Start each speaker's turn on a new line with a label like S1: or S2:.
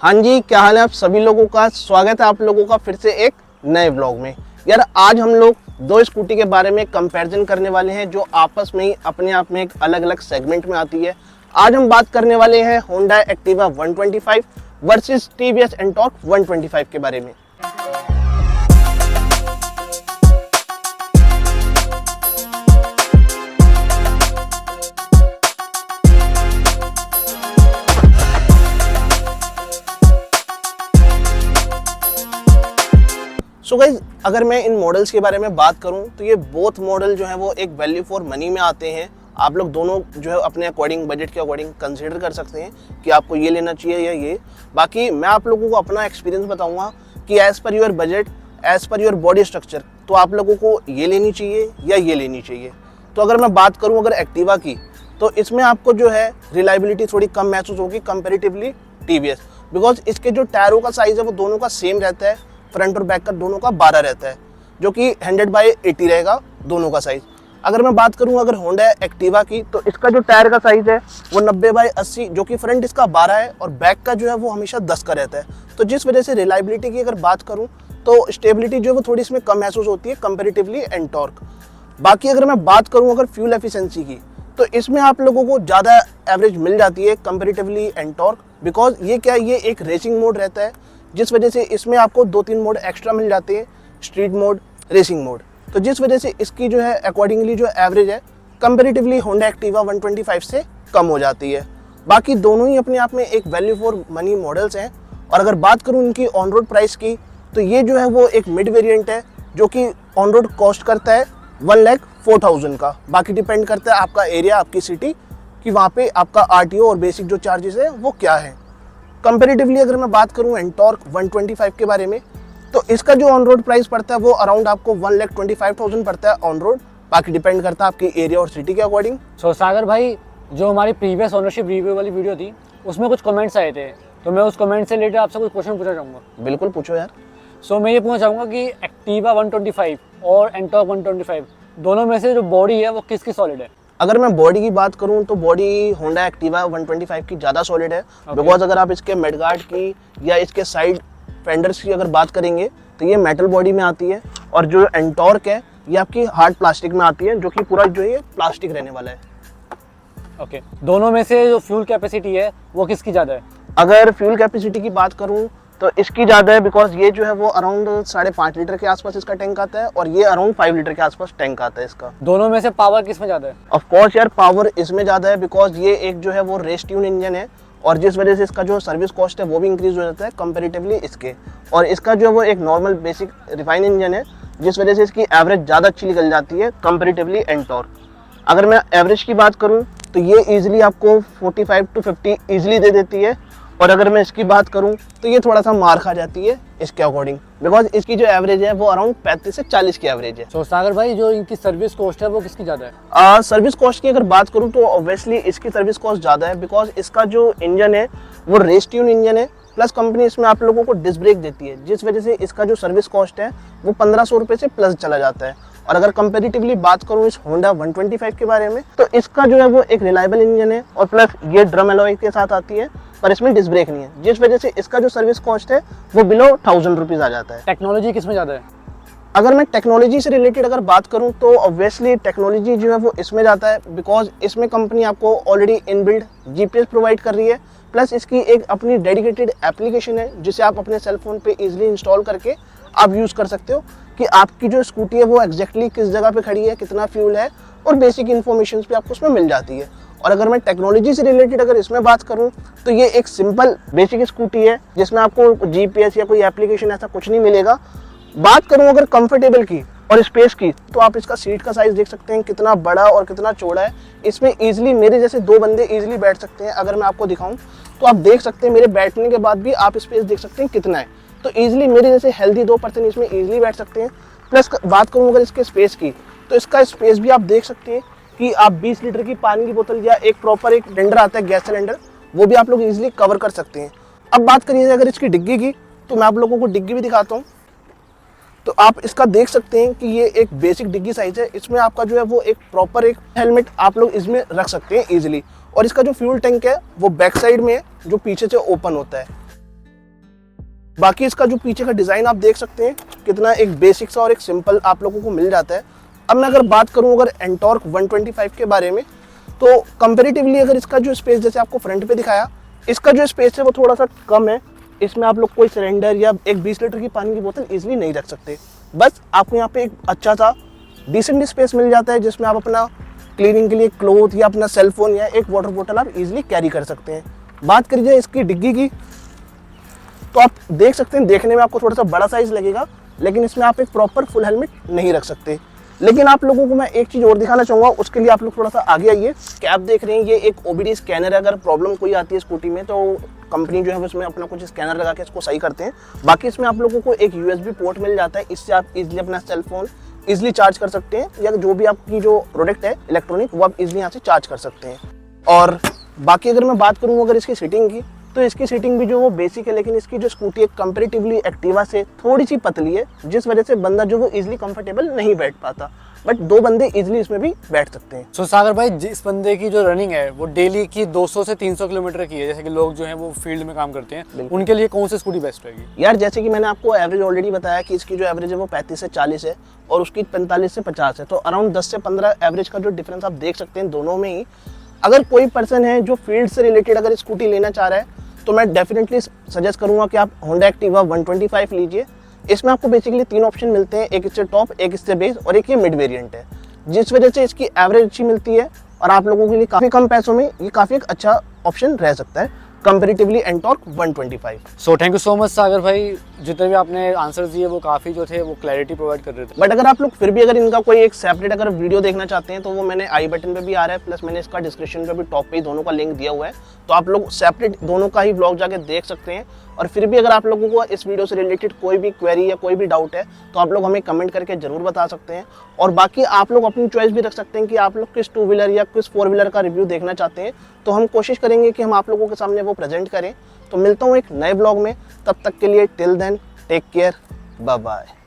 S1: हाँ जी, क्या हाल है आप सभी लोगों का। स्वागत है आप लोगों का फिर से एक नए व्लॉग में। यार आज हम लोग दो स्कूटी के बारे में कंपैरिजन करने वाले हैं जो आपस में ही अपने आप में एक अलग अलग सेगमेंट में आती है। आज हम बात करने वाले हैं Honda Activa 125 versus TVS Ntorq 125 के बारे में। सो गाइस, अगर मैं इन मॉडल्स के बारे में बात करूं तो ये बोथ मॉडल जो है वो एक वैल्यू फॉर मनी में आते हैं। आप लोग दोनों जो है अपने अकॉर्डिंग, बजट के अकॉर्डिंग कंसीडर कर सकते हैं कि आपको ये लेना चाहिए या ये। बाकी मैं आप लोगों को अपना एक्सपीरियंस बताऊंगा कि as per your budget, as per your body structure, तो आप लोगों को ये लेनी चाहिए या ये लेनी चाहिए। तो अगर मैं बात करूँ अगर एक्टिवा की, तो इसमें आपको जो है रिलायबिलिटी थोड़ी कम महसूस होगी कंपेरेटिवली टीवीएस, बिकॉज इसके जो टायरों का साइज़ है वो दोनों का सेम रहता है। फ्रंट और बैक का दोनों का 12 रहता है, जो कि 100/80 रहेगा दोनों का साइज। अगर मैं बात करूं अगर होंडा एक्टिवा की, तो इसका जो टायर का साइज है वो 90/80, जो कि फ्रंट इसका 12 है और बैक का जो है वो हमेशा 10 का रहता है। तो जिस वजह से रिलायबिलिटी की अगर बात करूं तो स्टेबिलिटी जो है वो थोड़ी इसमें कम महसूस होती है कंपेरेटिवली एंटॉर्क। बाकी अगर मैं बात करूं अगर फ्यूल एफिशिएंसी की, तो इसमें आप लोगों को ज़्यादा एवरेज मिल जाती है कंपेरेटिवली एंटॉर्क, बिकॉज ये क्या, ये एक रेसिंग मोड रहता है, जिस वजह से इसमें आपको 2-3 मोड एक्स्ट्रा मिल जाते हैं, स्ट्रीट मोड, रेसिंग मोड। तो जिस वजह से इसकी जो है अकॉर्डिंगली जो एवरेज है कंपेरेटिवली होंडा एक्टिवा 125 से कम हो जाती है। बाकी दोनों ही अपने आप में एक वैल्यू फॉर मनी मॉडल्स हैं। और अगर बात करूं इनकी ऑन रोड प्राइस की, तो ये जो है वो एक मिड वेरिएंट है जो कि ऑन रोड कॉस्ट करता है 1,04,000 का। बाकी डिपेंड करता है आपका एरिया, आपकी सिटी, कि वहाँ पे आपका RTO और बेसिक जो चार्जेस है वो क्या है। कंपेरेटिवली अगर मैं बात करूं एंटॉर्क 125 के बारे में, तो इसका जो ऑन रोड प्राइस पड़ता है वो अराउंड आपको 1,25,000 पड़ता है ऑन रोड। बाकी डिपेंड करता है आपकी एरिया और सिटी के अकॉर्डिंग।
S2: सो सागर भाई, जो हमारी प्रीवियस ओनरशिप रिव्यू वाली वीडियो थी उसमें कुछ कमेंट्स आए थे, तो मैं उस कमेंट से रिलेटेड आपसे कुछ क्वेश्चन पूछना चाहूँगा।
S1: बिल्कुल पूछो यार।
S2: सो मैं ये पूछना चाहूँगा कि एक्टिवा 125 और एंटॉर्क 125 दोनों में से जो बॉडी है वो किसकी सॉलिड है?
S1: अगर मैं बॉडी की बात करूं तो बॉडी होंडा एक्टिवा 125 की ज़्यादा सॉलिड है, बिकॉज अगर आप इसके मेडगार्ड की या इसके साइड फेंडर्स की अगर बात करेंगे तो ये मेटल बॉडी में आती है, और जो एंटॉर्क है ये आपकी हार्ड प्लास्टिक में आती है, जो कि पूरा जो ये प्लास्टिक रहने वाला है।
S2: ओके, दोनों में से जो फ्यूल कैपेसिटी है वो किसकी ज़्यादा है?
S1: अगर फ्यूल कैपेसिटी की बात करूं तो इसकी ज़्यादा है, बिकॉज ये जो है वो अराउंड 5.5 लीटर के आसपास इसका टैंक आता है, और ये अराउंड 5 लीटर के आसपास टैंक आता है इसका।
S2: दोनों में से पावर किस में ज़्यादा है?
S1: ऑफ कोर्स यार, पावर इसमें ज़्यादा है, बिकॉज ये एक जो है वो रेस ट्यून इंजन है, और जिस वजह से इसका जो सर्विस कॉस्ट है वो भी इंक्रीज हो जाता है कंपेरेटिवली इसके। और इसका जो है वो एक नॉर्मल बेसिक रिफाइन इंजन है, जिस वजह से इसकी एवरेज ज़्यादा अच्छी निकल जाती है कंपेरेटिवली एंटॉर्क। अगर मैं एवरेज की बात करूँ तो ये ईजिली आपको 45 to 50 ईजिली दे देती है, और अगर मैं इसकी बात करूं तो ये थोड़ा सा मार खा जाती है इसके अकॉर्डिंग, बिकॉज इसकी जो एवरेज है वो अराउंड 35 से 40 की एवरेज है।
S2: तो सागर भाई, जो इनकी सर्विस कॉस्ट है वो किसकी ज़्यादा है?
S1: सर्विस कॉस्ट की अगर बात करूं तो ऑब्वियसली इसकी सर्विस कॉस्ट ज़्यादा है, बिकॉज इसका जो इंजन है वो रेस ट्यून इंजन है, प्लस कंपनी इसमें आप लोगों को डिस्क ब्रेक देती है, जिस वजह से इसका जो सर्विस कॉस्ट है वो 1500 रुपये से प्लस चला जाता है। और अगर कंपेरेटिवली बात करूं इस होंडा 125 के बारे में, तो इसका जो है वो एक रिलायबल इंजन है, और प्लस ये ड्रम एलॉय के साथ आती है, पर इसमें डिस्क ब्रेक नहीं है, जिस वजह से इसका जो सर्विस कॉस्ट है वो बिलो 1000 रुपीज़ आ जाता है।
S2: टेक्नोलॉजी किस में ज़्यादा है?
S1: अगर मैं टेक्नोलॉजी से रिलेटेड अगर बात करूं तो ऑब्वियसली टेक्नोलॉजी जो है वो इसमें जाता है, बिकॉज इसमें कंपनी आपको ऑलरेडी इनबिल्ट GPS प्रोवाइड कर रही है, प्लस इसकी एक अपनी डेडिकेटेड एप्लीकेशन है जिसे आप अपने सेल फोन पे इजीली इंस्टॉल करके आप यूज़ कर सकते हो कि आपकी जो स्कूटी है वो एग्जैक्टली किस जगह पे खड़ी है, कितना फ्यूल है, और बेसिक इन्फॉर्मेशन भी आपको उसमें मिल जाती है। और अगर मैं टेक्नोलॉजी से रिलेटेड अगर इसमें बात करूं तो ये एक सिंपल बेसिक स्कूटी है जिसमें आपको GPS या कोई एप्लीकेशन ऐसा कुछ नहीं मिलेगा। बात करूं अगर कंफर्टेबल की और स्पेस की, तो आप इसका सीट का साइज देख सकते हैं कितना बड़ा और कितना चौड़ा है। इसमें ईजिली मेरे जैसे 2 बंदे ईजिली बैठ सकते हैं। अगर मैं आपको दिखाऊं तो आप देख सकते हैं, मेरे बैठने के बाद भी आप स्पेस देख सकते हैं कितना है। तो ईजिली मेरे जैसे हेल्दी 2 पर्सन इसमें ईजिली बैठ सकते हैं। प्लस बात करूं अगर इसके स्पेस की, तो इसका स्पेस भी आप देख सकते हैं कि आप 20 लीटर की पानी की बोतल या एक प्रॉपर एक सिलेंडर आता है, गैस सिलेंडर, वो भी आप लोग ईजिली कवर कर सकते हैं। अब बात करिए अगर इसकी डिग्गी की, तो मैं आप लोगों को डिग्गी भी दिखाता हूँ। तो आप इसका देख सकते हैं कि ये एक बेसिक डिग्गी साइज है। इसमें आपका जो है वो एक प्रॉपर एक हेलमेट आप लोग इसमें रख सकते हैं ईजिली। और इसका जो फ्यूल टैंक है वो बैक साइड में है, जो पीछे से ओपन होता है। बाकी इसका जो पीछे का डिज़ाइन आप देख सकते हैं कितना एक बेसिक सा और एक सिंपल आप लोगों को मिल जाता है। अब मैं अगर बात करूं अगर एंटॉर्क 125 के बारे में, तो कंपैरेटिवली अगर इसका जो स्पेस जैसे आपको फ्रंट पे दिखाया, इसका जो स्पेस है वो थोड़ा सा कम है। इसमें आप लोग कोई सिलेंडर या एक 20 लीटर की पानी की बोतल ईजिली नहीं रख सकते। बस आपको यहाँ पे एक अच्छा सा डिसेंट स्पेस मिल जाता है जिसमें आप अपना क्लीनिंग के लिए क्लोथ या अपना सेलफोन या एक वाटर बोतल आप इजीली कैरी कर सकते हैं। बात करी जाए इसकी डिग्गी की, तो आप देख सकते हैं देखने में आपको थोड़ा सा बड़ा साइज लगेगा, लेकिन इसमें आप एक प्रॉपर फुल हेलमेट नहीं रख सकते। लेकिन आप लोगों को मैं एक चीज़ और दिखाना चाहूँगा, उसके लिए आप लोग थोड़ा सा आगे आइए। कैप देख रहे हैं, ये एक OBD स्कैनर है। अगर प्रॉब्लम कोई आती है स्कूटी में तो कंपनी जो है उसमें अपना कुछ स्कैनर लगा के इसको सही करते हैं। बाकी इसमें आप लोगों को एक USB पोर्ट मिल जाता है, इससे आप इजीली अपना सेलफोन इजीली चार्ज कर सकते हैं, या जो भी आपकी जो प्रोडक्ट है इलेक्ट्रॉनिक वो आप इजीली यहाँ से चार्ज कर सकते हैं। और बाकी अगर मैं बात करूँ अगर इसकी सीटिंग की, तो इसकी सीटिंग भी जो वो बेसिक है, लेकिन इसकी जो स्कूटी है कंपैरेटिवली एक्टिवा से थोड़ी सी पतली है, जिस वजह से बंदा जो वो इजीली कंफर्टेबल नहीं बैठ पाता। बट 2 बंदे इजीली इसमें भी बैठ सकते हैं।
S2: सो सागर भाई, जिस बंदे की जो रनिंग है वो डेली की 200 से 300 किलोमीटर की है, जैसे कि लोग जो हैं वो फील्ड में काम करते हैं, उनके लिए कौन सी स्कूटी बेस्ट रहेगी?
S1: यार जैसे कि मैंने आपको एवरेज ऑलरेडी बताया कि इसकी जो एवरेज है वो 35 से 40 है और उसकी 45 से 50 है, तो अराउंड 10 से 15 एवरेज का जो डिफरेंस आप देख सकते हैं दोनों में ही। अगर कोई पर्सन है जो फील्ड से रिलेटेड अगर स्कूटी लेना चाह रहा है, तो मैं डेफिनेटली सजेस्ट करूंगा कि आप होंडा एक्टिवा 125 लीजिए। इसमें आपको बेसिकली 3 ऑप्शन मिलते हैं, एक इससे टॉप, एक इससे बेस और एक ये मिड वेरिएंट है, जिस वजह से इसकी एवरेज अच्छी मिलती है और आप लोगों के लिए काफ़ी कम पैसों में ये काफ़ी एक अच्छा ऑप्शन रह सकता है comparatively Ntorq 125।
S2: So thank you so much Sagar भाई, जितने भी आपने आंसर दिए वो काफ़ी जो थे वो क्लैरिटी प्रोवाइड कर रहे थे।
S1: बट अगर आप लोग फिर भी अगर इनका कोई एक सेपरेट अगर वीडियो देखना चाहते हैं, तो वो मैंने आई बटन पे भी आ रहा है, प्लस मैंने इसका डिस्क्रिप्शन पे भी टॉप पे ही दोनों का लिंक दिया हुआ है, तो आप लोग सेपरेट दोनों का ही व्लॉग जाके देख सकते हैं। और फिर भी अगर आप लोगों को इस वीडियो से रिलेटेड कोई भी क्वेरी या कोई भी डाउट है, तो आप लोग हमें कमेंट करके जरूर बता सकते हैं। और बाकी आप लोग अपनी चॉइस भी रख सकते हैं कि आप लोग किस 2 व्हीलर या किस 4 व्हीलर का रिव्यू देखना चाहते हैं, तो हम कोशिश करेंगे कि हम आप लोगों के सामने वो प्रेजेंट करें। तो मिलता हूँ एक नए ब्लॉग में, तब तक के लिए till then take care, bye bye.